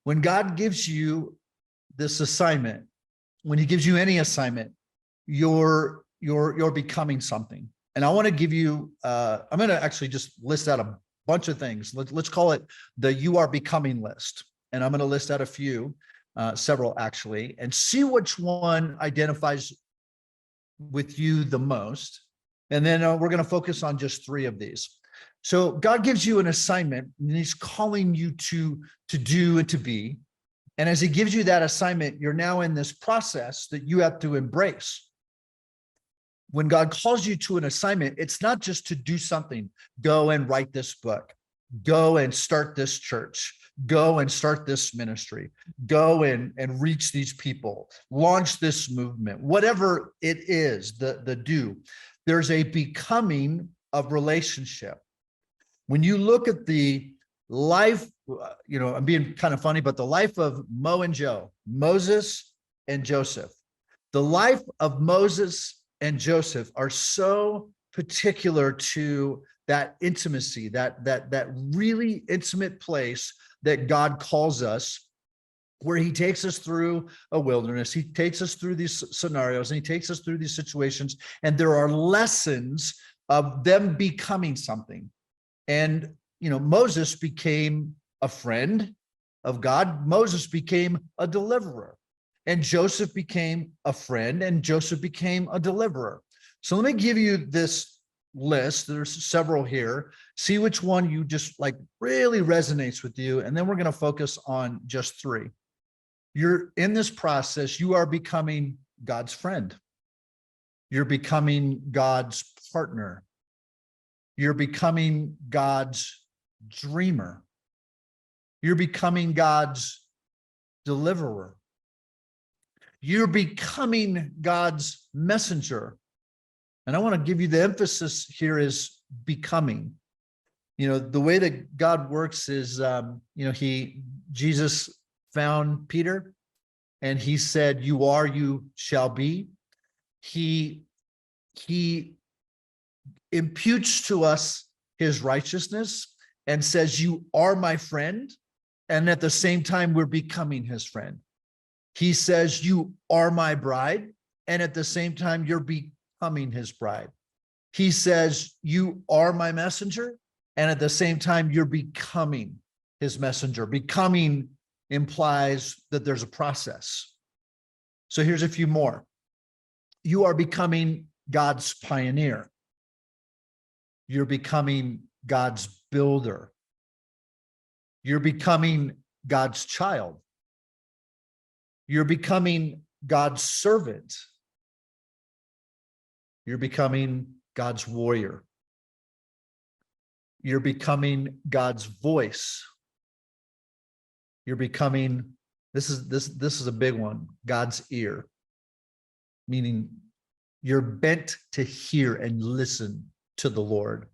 When God gives you this assignment, when he gives you any assignment, you're becoming something. And I want to give you, I'm going to actually just list out a bunch of things. Let's call it the you are becoming list. And I'm going to list out a few, several actually, and see which one identifies with you the most. And then we're going to focus on just 3 of these. So God gives you an assignment and he's calling you to do and to be. And as he gives you that assignment, you're now in this process that you have to embrace. When God calls you to an assignment, it's not just to do something, go and write this book, go and start this church, go and start this ministry, go and reach these people, launch this movement, whatever it is, the do. There's a becoming of relationship. When you look at the life, I'm being kind of funny, but the life of Mo and Joe, Moses and Joseph, the life of Moses and Joseph are so particular to that intimacy, that really intimate place that God calls us, where he takes us through a wilderness. He takes us through these scenarios and he takes us through these situations. And there are lessons of them becoming something. And, Moses became a friend of God. Moses became a deliverer. And Joseph became a friend, and Joseph became a deliverer. So let me give you this list. There's several here. See which one you just really resonates with you. And then we're going to focus on just 3. You're in this process. You are becoming God's friend. You're becoming God's partner. You're becoming God's dreamer. You're becoming God's deliverer. You're becoming God's messenger. And I want to give you the emphasis here is becoming. The way that God works is, Jesus found Peter and he said, you are, you shall be. He imputes to us his righteousness and says, you are my friend. And at the same time, we're becoming his friend. He says, you are my bride. And at the same time, you're becoming his bride. He says, you are my messenger. And at the same time, you're becoming his messenger. Becoming implies that there's a process. So here's a few more. You are becoming God's pioneer. You're becoming God's builder. You're becoming God's child. You're becoming God's servant. You're becoming God's warrior. You're becoming God's voice. You're becoming, this is a big one, God's ear, meaning you're bent to hear and listen to the Lord.